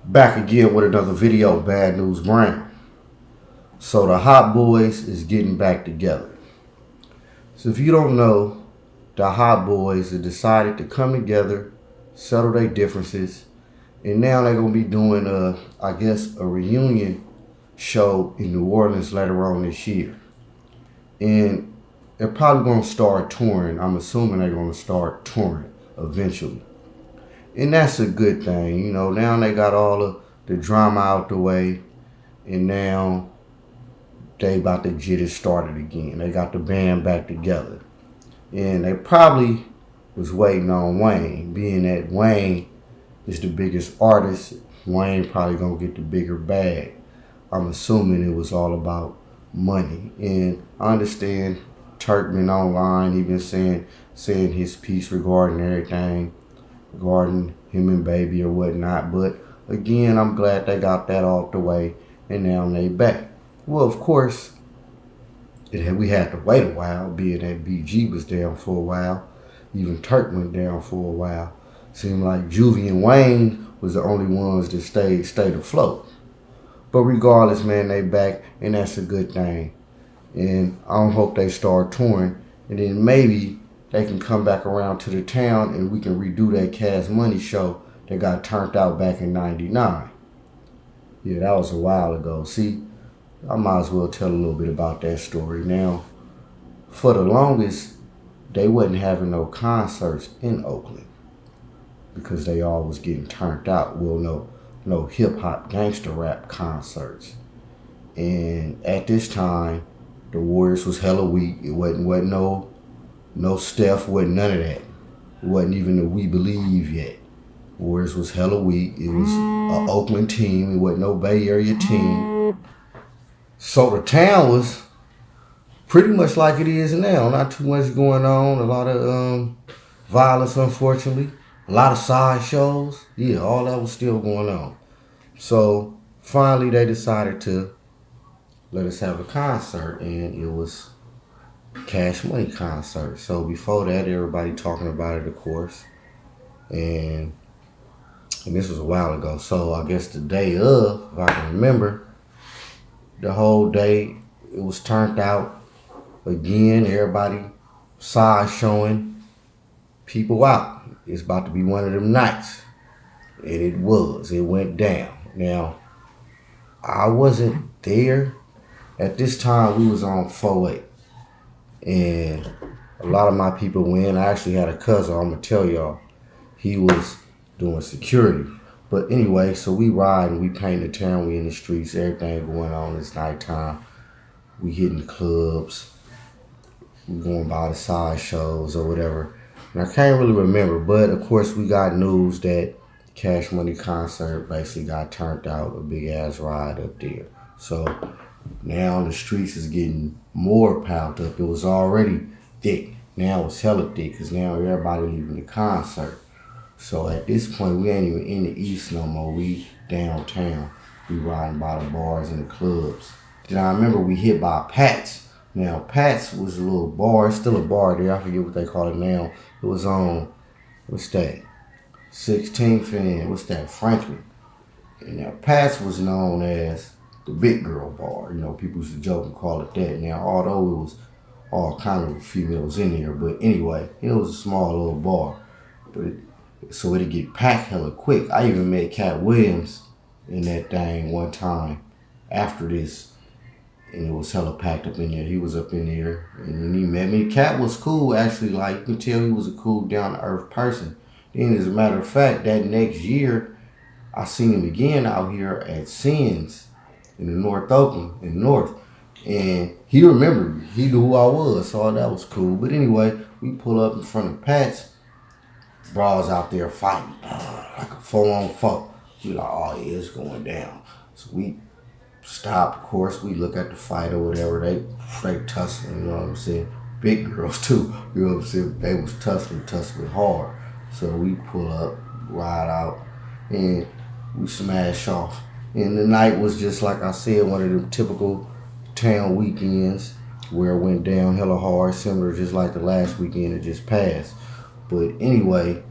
Back again with another video, Bad News Brown. So the Hot Boys is getting back together. So if you don't know, the Hot Boys have decided to come together, settle their differences, and now they're going to be doing I guess a reunion show in New Orleans later on this year. And they're probably going to start touring. I'm assuming they're going to start touring eventually. And that's a good thing. You know, now they got all of the drama out the way, and now they about to get it started again. They got the band back together. And they probably was waiting on Wayne, being that Wayne is the biggest artist. Wayne probably gonna get the bigger bag. I'm assuming it was all about money. And I understand Turkman online, he been saying his piece regarding everything, regarding him and Baby or whatnot. But again, I'm glad they got that off the way, and now they back. Well, of course, we had to wait a while, being that BG was down for a while. Even Turk went down for a while. Seemed like Juvie and Wayne was the only ones that stayed afloat. But regardless, man, they back, and that's a good thing. And I don't hope they start touring, and then maybe they can come back around to the town and we can redo that Cash Money show that got turned out back in '99. Yeah, that was a while ago. See, I might as well tell a little bit about that story. Now, for the longest, they wasn't having no concerts in Oakland because they all was getting turned out. Well, no hip-hop gangster rap concerts. And at this time, the Warriors was hella weak. It wasn't no Steph, wasn't none of that. It wasn't even the We Believe yet. Warriors was hella weak. It was an Oakland team. It wasn't no Bay Area team. So the town was pretty much like it is now. Not too much going on. A lot of violence, unfortunately. A lot of side shows. Yeah, all that was still going on. So finally they decided to let us have a concert, and it was Cash Money concert. So before that, everybody talking about it, of course. And this was a while ago. So I guess the day of, if I can remember, the whole day it was turned out again. Everybody side showing people out. It's about to be one of them nights. And it was. It went down. Now, I wasn't there. At this time, we was on 4-8. And a lot of my people went. I actually had a cousin, I'm going to tell y'all. He was doing security. But anyway, so we ride and we paint the town. We in the streets. Everything going on. It's nighttime. We hitting the clubs. We going by the side shows or whatever. And I can't really remember. But, of course, we got news that Cash Money concert basically got turned out. A big-ass ride up there. So now the streets is getting more piled up. It was already thick. Now it's hella thick because now everybody leaving the concert. So at this point, we ain't even in the East no more. We downtown. We riding by the bars and the clubs. Then I remember we hit by Pat's. Now Pat's was a little bar. It's still a bar there. I forget what they call it now. It was on, what's that? 16th and what's that? Franklin. And now Pat's was known as the big girl bar. You know, people used to joke and call it that. Now, although it was all kind of females in there, but anyway, it was a small little bar. But so it'd get packed hella quick. I even met Cat Williams in that thing one time after this, and it was hella packed up in there. He was up in there, and when he met me, Cat was cool, actually. Like, you can tell he was a cool, down-to-earth person. Then, as a matter of fact, that next year, I seen him again out here at Sins in the North Oakland, in the North. And he remembered me. He knew who I was, so that was cool. But anyway, we pull up in front of Pat's. Bras out there fighting, like a 4-on-4. We like, oh yeah, it's going down. So we stop, of course. We look at the fight or whatever. They tussling, you know what I'm saying? Big girls too, you know what I'm saying? They was tussling hard. So we pull up, ride out, and we smash off. And the night was just like I said, one of them typical town weekends where it went down hella hard, similar just like the last weekend that just passed. But anyway,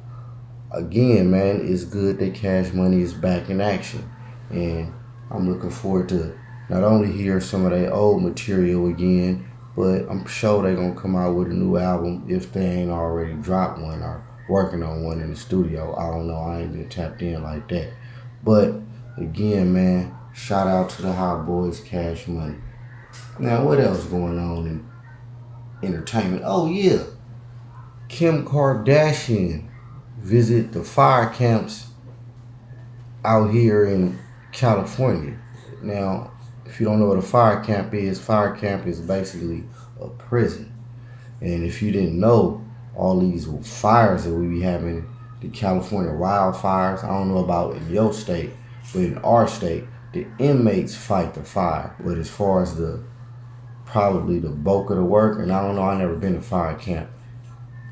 again, man, it's good that Cash Money is back in action. And I'm looking forward to not only hear some of their old material again, but I'm sure they're going to come out with a new album if they ain't already dropped one or working on one in the studio. I don't know. I ain't been tapped in like that. But again, man, shout out to the Hot Boys, Cash Money. Now, what else going on in entertainment? Oh, yeah. Kim Kardashian visit the fire camps out here in California. Now, if you don't know what a fire camp is basically a prison. And if you didn't know, all these fires that we be having, the California wildfires, I don't know about in your state, but in our state, the inmates fight the fire. But as far as probably the bulk of the work, and I don't know, I never been to fire camp,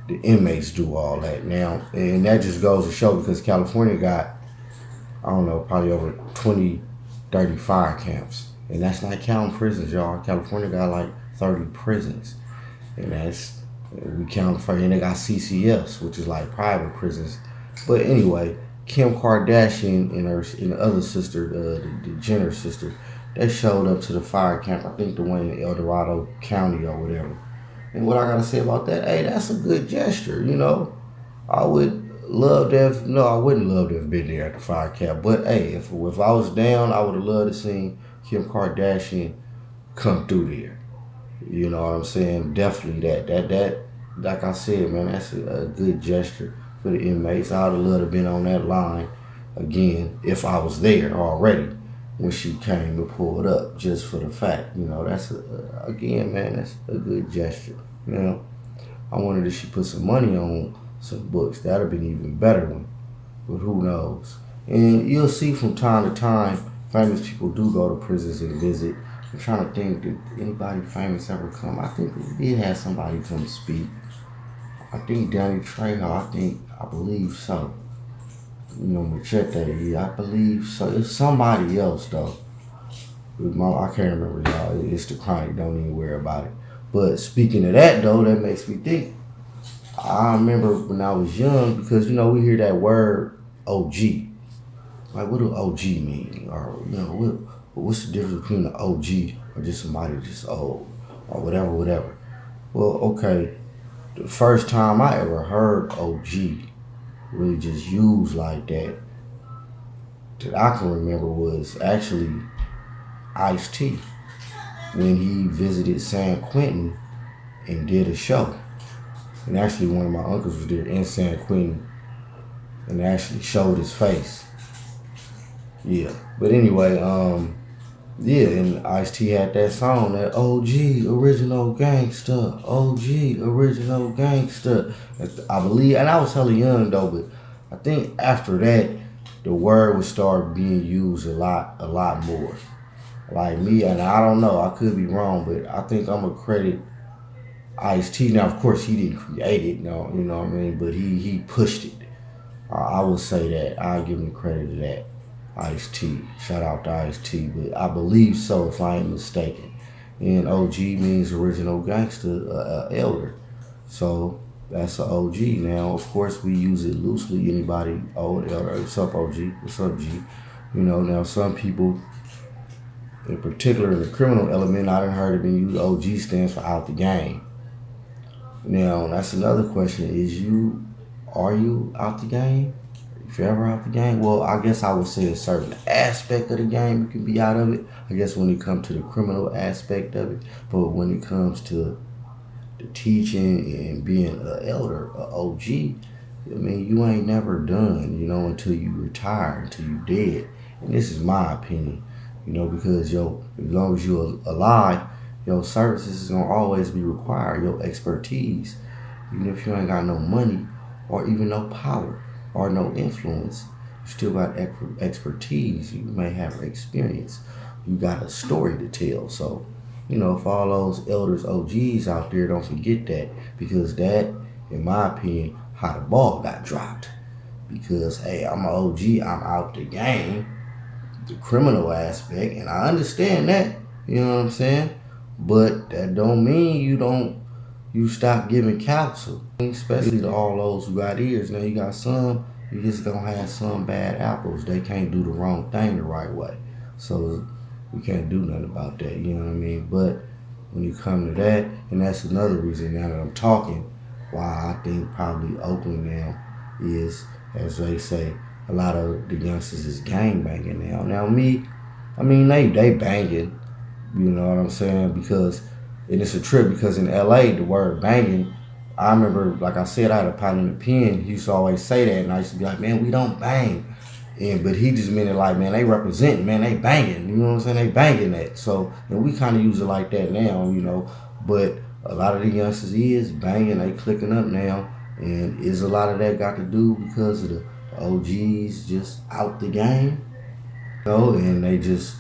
the inmates do all that now. And that just goes to show, because California got, I don't know, probably over 20, 30 fire camps. And that's not counting prisons, y'all. California got like 30 prisons. And that's, we count for, and they got CCFs, which is like private prisons. But anyway, Kim Kardashian and the other sister, the Jenner sister, they showed up to the fire camp, I think the one in El Dorado County or whatever. And what I gotta say about that, hey, that's a good gesture, you know. I would love to have, no, I wouldn't love to have been there at the fire camp. But hey, if I was down, I would have loved to see Kim Kardashian come through there. You know what I'm saying? Definitely that, like I said, man, that's a good gesture for the inmates. I would have loved to have been on that line again if I was there already when she came and pulled up, just for the fact, you know, that's again, man, that's a good gesture. You know, I wondered if she put some money on some books. That'd have been even better one, but who knows? And you'll see from time to time, famous people do go to prisons and visit. I'm trying to think, did anybody famous ever come? I think we did have somebody come speak. I think Danny Trejo, I believe so. You know, Machete, yeah, I believe so. It's somebody else, though. I can't remember, y'all. It's the Chronic, don't even worry about it. But speaking of that, though, that makes me think. I remember when I was young, because, you know, we hear that word OG. Like, what do OG mean? Or, you know, what's the difference between an OG or just somebody just old or whatever? Well, okay, the first time I ever heard OG really just used like that I can remember was actually Ice-T when he visited San Quentin and did a show. And actually one of my uncles was there in San Quentin and actually showed his face. Yeah. But anyway, yeah, and Ice-T had that song, that OG Original Gangsta, OG Original Gangsta. I believe, and I was hella young though, but I think after that, the word would start being used a lot more. Like me, and I don't know, I could be wrong, but I think I'm gonna credit Ice-T. Now, of course, he didn't create it, no, you know what I mean, but he pushed it. I will say that. I'll give him credit to that. Ice-T. Shout out to Ice-T. But I believe so, if I ain't mistaken. And OG means original gangster, elder. So that's an OG. Now, of course, we use it loosely. Anybody old, elder, what's up, OG? What's up, G? You know, now some people, in particular in the criminal element, I done heard it been used, OG stands for out the game. Now, that's another question. Are you out the game? If you're ever out the game, well, I guess I would say a certain aspect of the game you can be out of it. I guess when it comes to the criminal aspect of it, but when it comes to the teaching and being an elder, an OG, I mean, you ain't never done, you know, until you retire, until you dead. And this is my opinion, you know, because as long as you're alive, your services is gonna always be required, your expertise, even if you ain't got no money or even no power or no influence, you still got expertise. You may have experience. You got a story to tell. So, you know, for all those elders, OGs out there, don't forget that, because that, in my opinion, how the ball got dropped. Because, hey, I'm an OG, I'm out the game, the criminal aspect, and I understand that, you know what I'm saying? But that don't mean you stop giving counsel, especially to all those who got ears. Now you got some you just gonna have some bad apples. They can't do the wrong thing the right way. So we can't do nothing about that, you know what I mean? But when you come to that, and that's another reason now that I'm talking, why I think probably Oakland now is, as they say, a lot of the youngsters is gang banging now. Now they banging, you know what I'm saying? Because, and it's a trip because in LA, the word banging, I remember, like I said, I had a partner in the pen. He used to always say that, and I used to be like, man, we don't bang. But he just meant it like, man, they representing, man, they banging. You know what I'm saying? They banging that. So, and we kind of use it like that now, you know. But a lot of the youngsters is banging, they clicking up now. And is a lot of that got to do because of the OGs just out the game? You know, and they just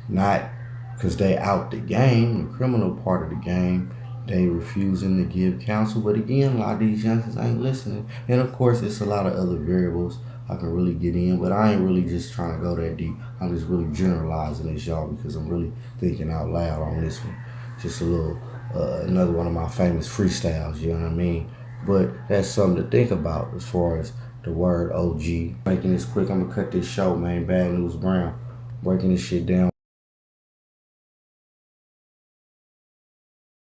not, because they out the game, the criminal part of the game, they refusing to give counsel. But again, a lot of these youngsters ain't listening. And of course, it's a lot of other variables I can really get in, but I ain't really just trying to go that deep. I'm just really generalizing this, y'all, because I'm really thinking out loud on this one. Just a little, another one of my famous freestyles, you know what I mean? But that's something to think about as far as the word OG. Making this quick, I'm gonna cut this show, man. Bad News Brown. Breaking this shit down.